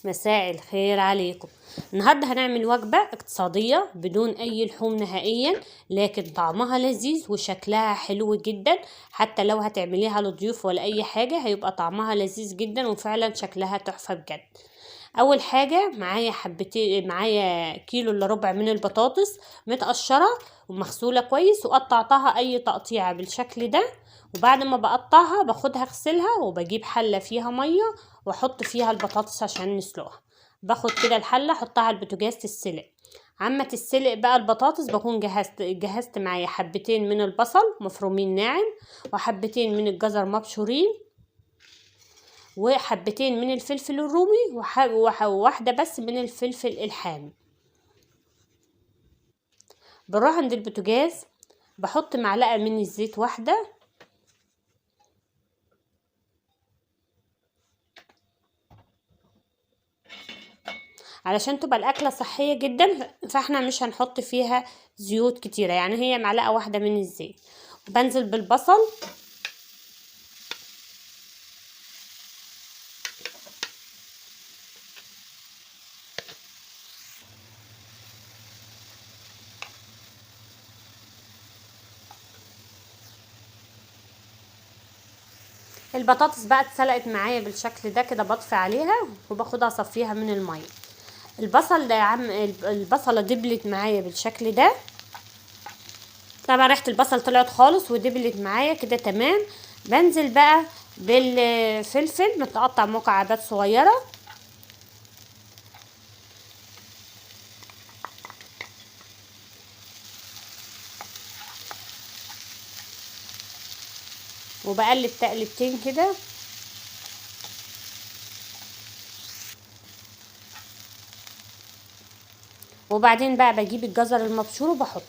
مساء الخير عليكم. النهارده هنعمل وجبة اقتصادية بدون اي لحوم نهائيا، لكن طعمها لذيذ وشكلها حلو جدا. حتى لو هتعمليها لضيوف ولا اي حاجة هيبقى طعمها لذيذ جدا وفعلا شكلها تحفة بجد. اول حاجة معايا كيلو الا ربع من البطاطس متقشرة ومغسولة كويس، وقطعتها اي تقطيعة بالشكل ده. وبعد ما بقطعها باخدها اغسلها وبجيب حلة فيها مية واحط فيها البطاطس عشان نسلقها. باخد كده الحلة احطها على البوتاجاز تتسلق. عما تتسلق بقى البطاطس بكون جهزت معايا حبتين من البصل مفرومين ناعم، وحبتين من الجزر مبشورين، وحبتين من الفلفل الرومي، وواحدة بس من الفلفل الحامي. بروح عند البوتاجاز بحط معلقة من الزيت واحدة، علشان تبقى الأكلة صحية جدا، فاحنا مش هنحط فيها زيوت كتيرة، يعني هي معلقة واحدة من الزيت. وبنزل بالبصل البطاطس بقى اتسلقت معايا بالشكل ده كده، بطفي عليها وباخدها اصفيها من المية. البصل ده يا عم، البصلة دبلت معايا بالشكل ده. طبعا ريحة البصل طلعت خالص ودبلت معايا كده تمام. بنزل بقى بالفلفل متقطع مكعبات صغيرة، وبقلب تقلبتين كده. وبعدين بقى بجيب الجزر المبشور وبحطه.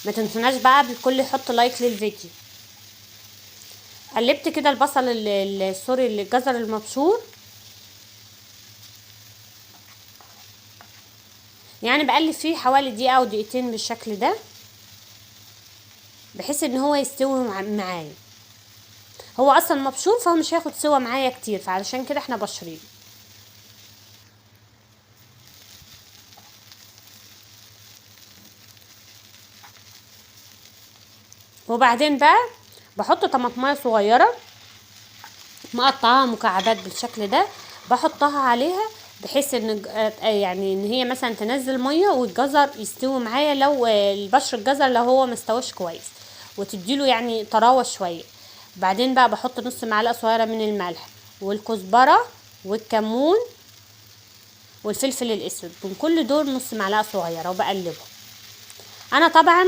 ما تنسوناش بقى بالكل يحط لايك للفيديو. قلبت كده البصل سوري الجزر المبشور، يعني بقلب فيه حوالي دقيقة او دقيقتين بالشكل ده، بحيث ان هو يستوي معايا. هو اصلا مبشور فهو مش هياخد سوا معايا كتير، فعلشان كده احنا بشرين. وبعدين بقى بحط طماطمايه صغيره مقطعاها مكعبات بالشكل ده، بحطها عليها بحيث ان يعني ان هي مثلا تنزل ميه والجزر يستوي معايا، لو البشر الجزر لو هو مستوش كويس، وتديله يعني طراوه شويه. بعدين بقى بحط نص معلقه صغيره من الملح والكزبره والكمون والفلفل الاسود، من كل دول نص معلقه صغيره، وبقلبهم. انا طبعا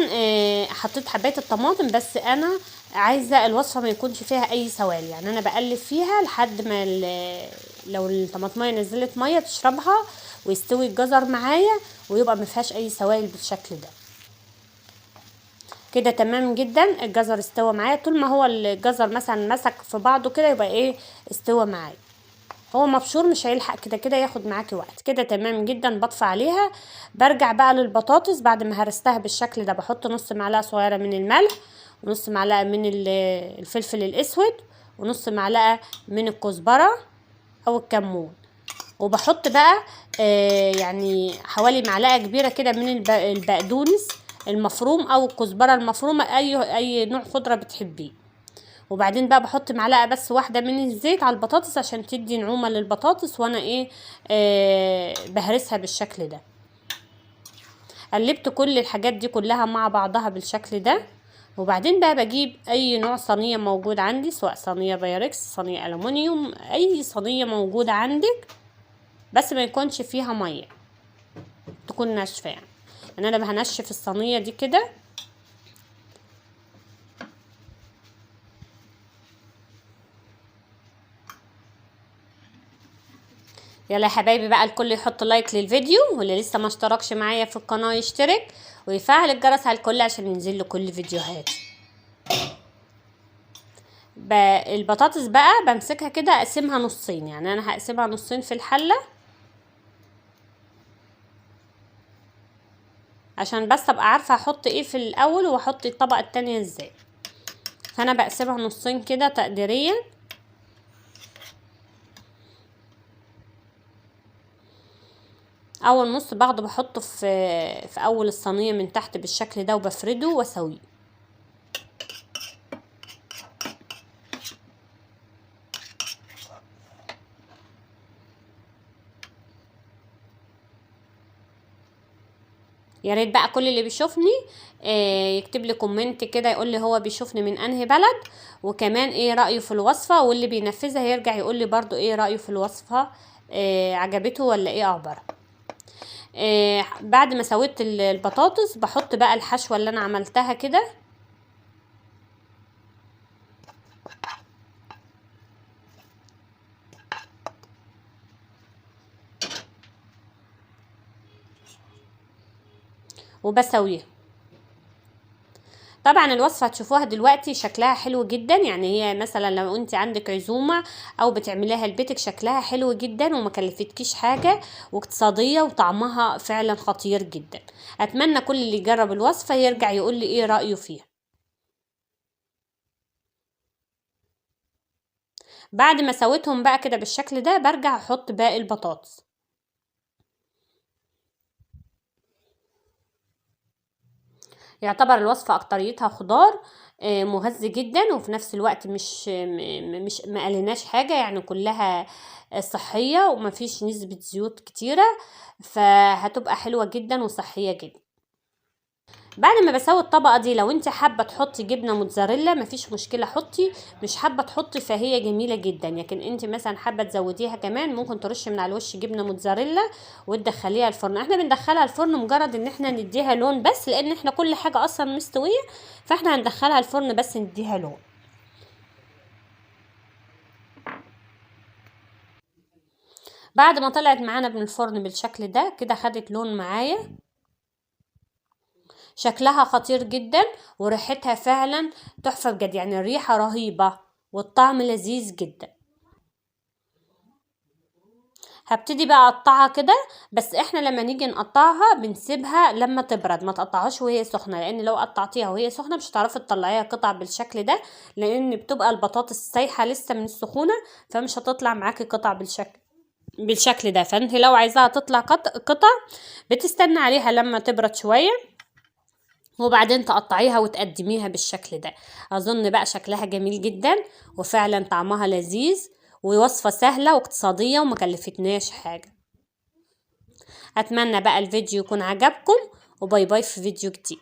حطيت حبايه الطماطم، بس انا عايزه الوصفه ما يكونش فيها اي سوائل، يعني انا بقلب فيها لحد ما لو الطماطميه نزلت ميه تشربها ويستوي الجزر معايا ويبقى ما فيهاش اي سوائل بالشكل ده. كده تمام جدا، الجزر استوى معايا. طول ما هو الجزر مثلا مسك في بعضه كده يبقى استوى معايا. هو مبشور مش هيلحق كده كده ياخد معاكي وقت. كده تمام جدا، بطفي عليها. برجع بقى للبطاطس بعد ما هرستها بالشكل ده، بحط نص معلقه صغيره من الملح، ونص معلقه من الفلفل الاسود، ونص معلقه من الكزبره او الكمون. وبحط بقى يعني حوالي معلقه كبيره كده من البقدونس المفروم او الكزبره المفرومه، اي نوع خضره بتحبيه. وبعدين بقى بحط معلقه بس واحده من الزيت على البطاطس عشان تدي نعومه للبطاطس، وانا بهرسها بالشكل ده. قلبت كل الحاجات دي كلها مع بعضها بالشكل ده. وبعدين بقى بجيب اي نوع صينيه موجود عندي، سواء صينيه بايركس، صينيه الومنيوم، اي صينيه موجوده عندك، بس ما يكونش فيها ميه، تكون ناشفه. يعني انا هنشف الصينيه دي كده. يلا يا حبايبي بقى الكل يحط لايك للفيديو، واللي لسه ما اشتركش معايا في القناه يشترك ويفعل الجرس على الكل عشان ينزل له كل فيديوهاتي. البطاطس بقى بمسكها كده اقسمها نصين، يعني انا هقسمها نصين في الحله عشان بس ابقى عارفه احط ايه في الاول واحط الطبقه التانية ازاي. فانا بقسمها نصين كده تقديريا. اول نص باخده بحطه في اول الصينيه من تحت بالشكل ده وبفرده واسويه. يا ريت بقى كل اللي بيشوفني يكتب لي كومنت كده يقول لي هو بيشوفني من انهي بلد، وكمان ايه رأيه في الوصفة، واللي بينفذها يرجع يقول لي برضو ايه رأيه في الوصفة، عجبته ولا ايه اخبارها. بعد ما سويت البطاطس بحط بقى الحشوة اللي انا عملتها كده. وبسويها. طبعا الوصفه هتشوفوها دلوقتي شكلها حلو جدا، يعني هي مثلا لو انت عندك عزومه او بتعمليها لبيتك شكلها حلو جدا وما كلفتكيش حاجه، واقتصاديه وطعمها فعلا خطير جدا. اتمنى كل اللي يجرب الوصفه يرجع يقول لي ايه رايه فيها. بعد ما سويتهم بقى كده بالشكل ده برجع احط باقي البطاطس. يعتبر الوصفة أكتريتها خضار مغذي جدا، وفي نفس الوقت مش ما قلناش حاجة، يعني كلها صحية ومفيش نسبة زيوت كتيرة، فهتبقى حلوة جدا وصحية جدا. بعد ما بسوي الطبقه دي لو انت حابه تحطي جبنه موتزاريلا مفيش مشكله حطي، مش حابه تحطي فهي جميله جدا، لكن انت مثلا حابه تزوديها كمان ممكن ترشي من على الوش جبنه موتزاريلا وتدخليها الفرن. احنا بندخلها الفرن مجرد ان احنا نديها لون بس، لان احنا كل حاجه اصلا مستويه، فاحنا هندخلها الفرن بس نديها لون. بعد ما طلعت معانا من الفرن بالشكل ده كده خدت لون معايا، شكلها خطير جدا وريحتها فعلا تحفة بجد، يعني الريحة رهيبة والطعم لذيذ جدا. هبتدي بقى اقطعها كده، بس احنا لما نيجي نقطعها بنسيبها لما تبرد، ما تقطعهاش وهي سخنه، لان لو قطعتيها وهي سخنه مش هتعرفي تطلعيها قطع بالشكل ده، لان بتبقى البطاطس سايحه لسه من السخونه، فمش هتطلع معاكي قطع بالشكل ده. فانت لو عايزاها تطلع قطع بتستنى عليها لما تبرد شويه، وبعدين تقطعيها وتقدميها بالشكل ده. اظن بقى شكلها جميل جدا وفعلا طعمها لذيذ، ووصفة سهلة واقتصادية ومكلفتناش حاجة. اتمنى بقى الفيديو يكون عجبكم، وباي باي في فيديو جديد.